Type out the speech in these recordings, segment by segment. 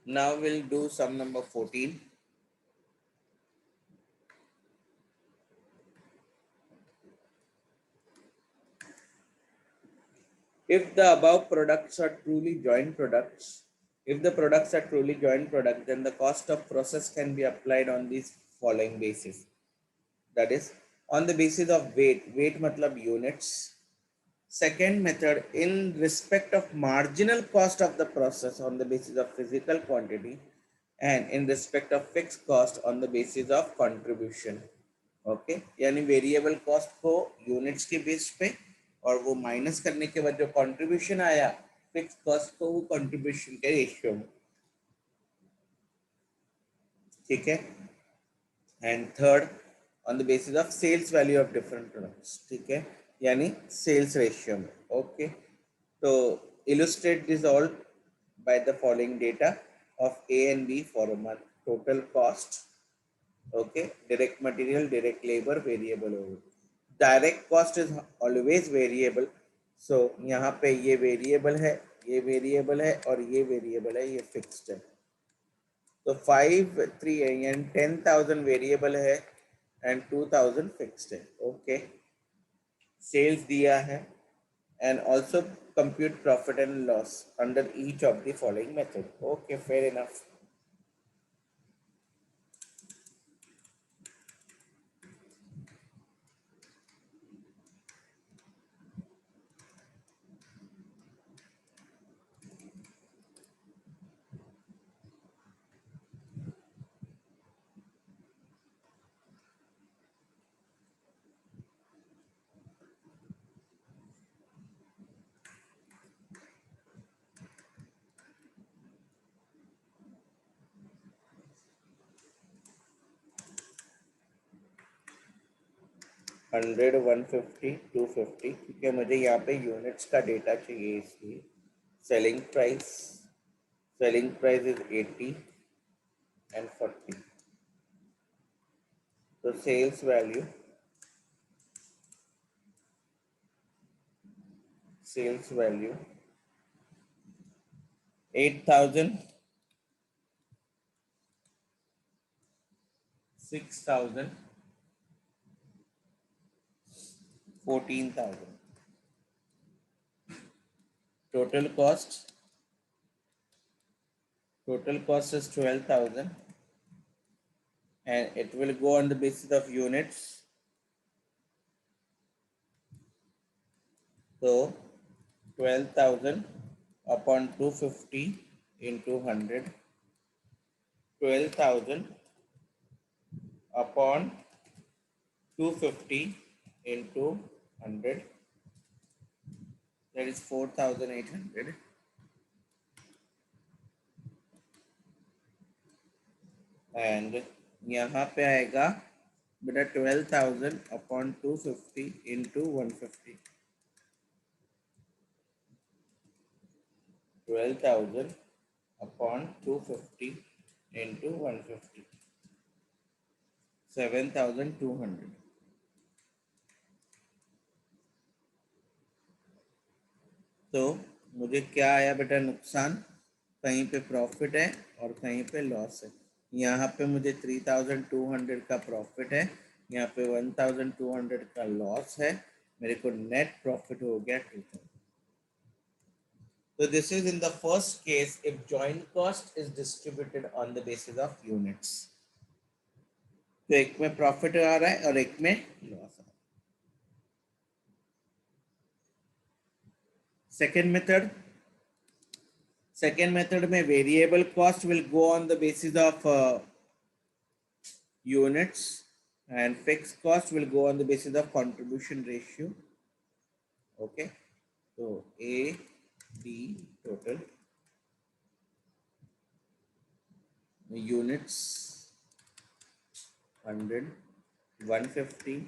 Now we'll do sum number 14. If the above products are truly joint products, if the products are truly joint products, then the cost of process can be applied on these following basis. That is, on the basis of weight. Weight matlab units. Second method, in respect of marginal cost of the process on the basis of physical quantity, and in respect of fixed cost on the basis of contribution. Okay यानी variable cost को units के base पे और वो minus करने के बाद जो कंट्रीब्यूशन आया फिक्स कॉस्ट को वो कंट्रीब्यूशन के रेशियो में. ठीक है. And third, on the basis of sales value of different products. ठीक है, यानी सेल्स रेशियो में. ओके, तो illustrate this all by the following data of A and B for a month. Total cost, okay, direct material, direct labor, variable overhead. Direct cost is always variable, so यहाँ पे ये variable है, ये variable है और ये variable है, ये fixed है. तो 5 3 है यानी 10,000 वेरिएबल है एंड 2,000 फिक्स्ड है. ओके, सेल्स दिया है and also compute profit and loss under each of the following method. Okay, fair enough. Hundred 150 250 क्योंकि मुझे यहाँ पे यूनिट्स का डेटा चाहिए इसलिए. Selling price is 80 and 40. तो sales value 8,000 6,000 14,000. Total cost is 12,000 and it will go on the basis of units. So 12,000 upon 250 into 100. 12,000 upon 250 into 100, that is 4,800. And यहाँ पे आएगा बेटा 12,000 upon 250 into 150. 12,000 upon 250 into 150. 7,200. तो मुझे क्या आया बेटा नुकसान, कहीं पे प्रॉफिट है और कहीं पे लॉस है. यहाँ पे मुझे 3,200 का प्रॉफिट है, यहाँ पे 1,200 का लॉस है. मेरे को नेट प्रॉफिट हो गया 2,000. So this is in the first case if joint cost is distributed on the basis of units. तो एक में प्रॉफिट आ रहा है और एक में लॉस आ रहा है. सेकेंड मेथड में variable cost will go on the basis of units and fixed cost will go on the basis of contribution ratio. Okay, so A D total units 100 150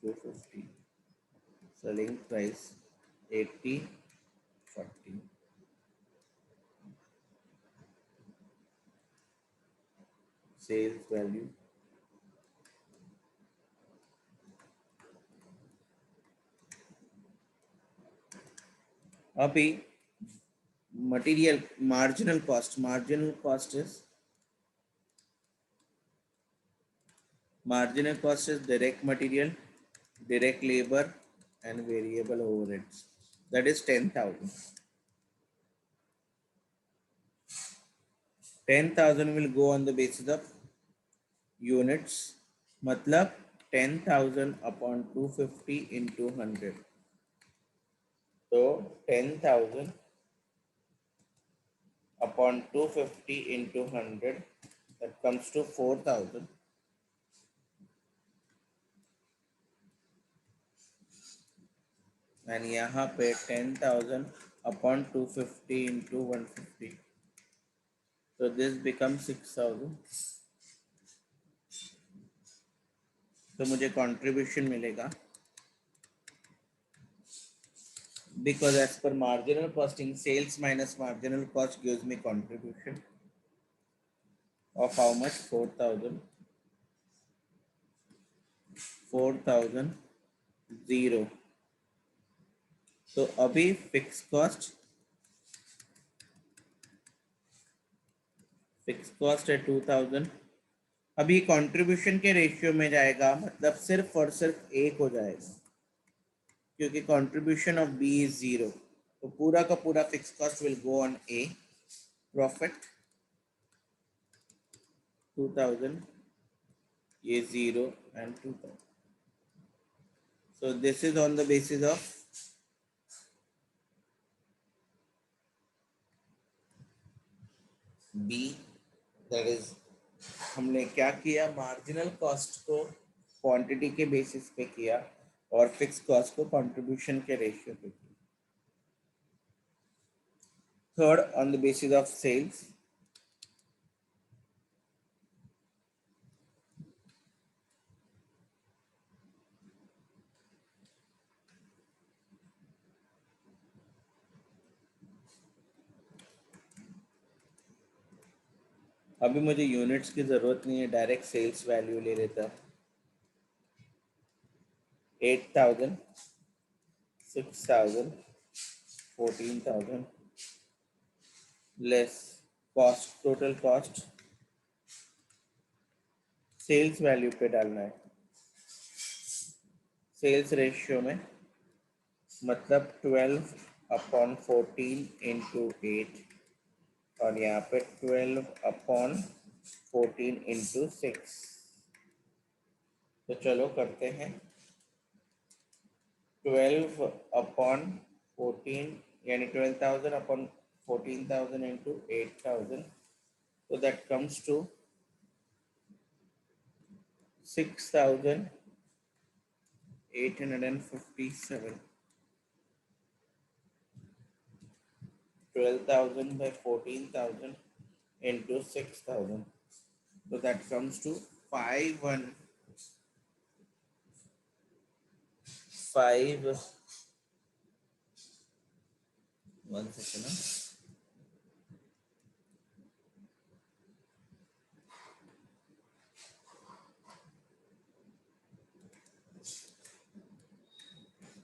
250, selling price 80 40, sales value अभी material marginal cost. Marginal cost is direct material, direct labor, and variable overheads. That is 10,000. 10,000 will go on the basis of units. मतलब 10,000 upon 250 into 100. So 10,000 upon 250 into 100, that comes to 4,000. And यहाँ पे 10,000 upon 250 into 150. So this becomes 6,000. तो मुझे contribution मिलेगा, because as per marginal costing, sales minus marginal cost gives me contribution of how much? 4,000. 4,000 0. तो अभी fix cost है 2,000. अभी contribution के रेशियो में जाएगा, मतलब सिर्फ और सिर्फ एक हो जाएगा, क्योंकि कंट्रीब्यूशन ऑफ बी इज 0. तो पूरा का पूरा fix cost will go on A. Profit 2,000, ये 0 and 2,000. So this is on the basis of B. That is, हमने क्या किया, मार्जिनल कॉस्ट को क्वांटिटी के बेसिस पे किया और फिक्स कॉस्ट को कंट्रीब्यूशन के रेशियो पे किया. Third, on the basis of sales. अभी मुझे यूनिट्स की जरूरत नहीं है, डायरेक्ट सेल्स वैल्यू ले लेता. 8,000, 6,000, 14,000 less cost, total cost sales value पे डालना है. सेल्स रेशियो में मतलब 12 अपॉन 14 इंटू 8, और यहाँ पे 12 अपॉन 14 इंटू 6. तो चलो करते हैं. 12 अपॉन 14 यानी 12,000 upon 14,000 into 8,000. So that comes to 6,857. 12,000 by 14,000 into 6,000. So that comes to 1 second.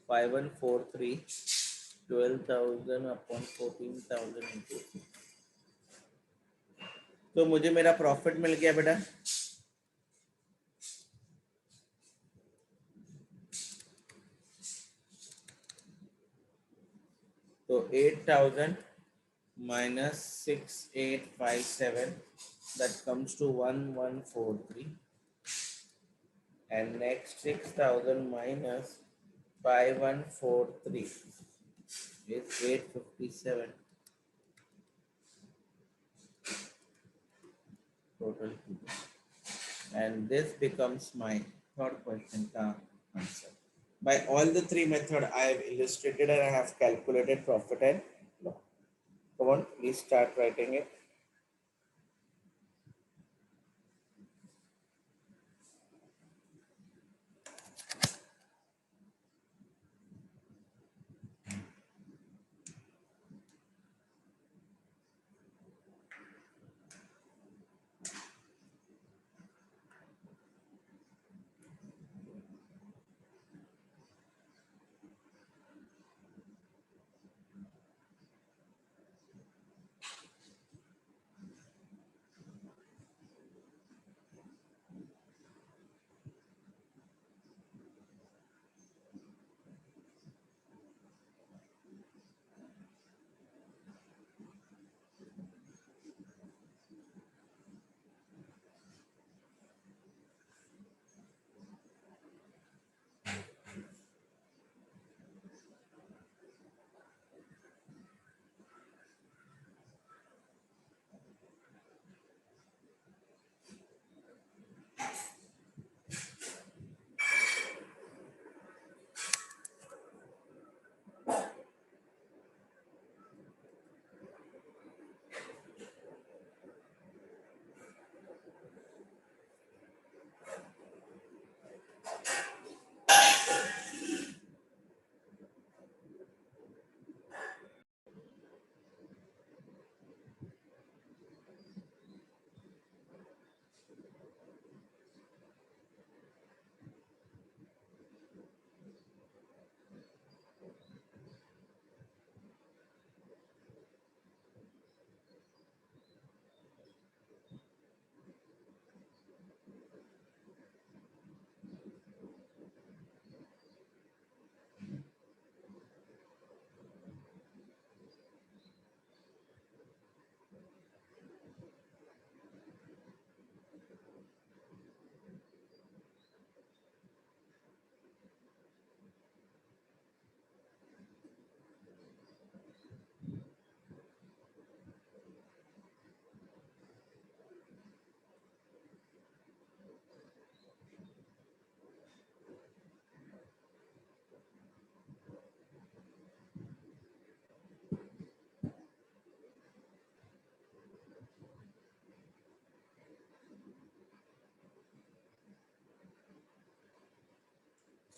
5,143, 12,000 upon 14,000 into 6. तो मुझे मेरा प्रॉफिट मिल गया बेटा. तो 8,000 minus 6,857, that comes to 1,143. And next 6,000 minus 5,143 is 857 total. And this becomes my third question ka answer. By all the three methods I have illustrated and I have calculated profit and loss. Come on, please start writing it.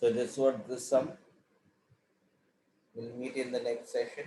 So this was the sum. We'll meet in the next session.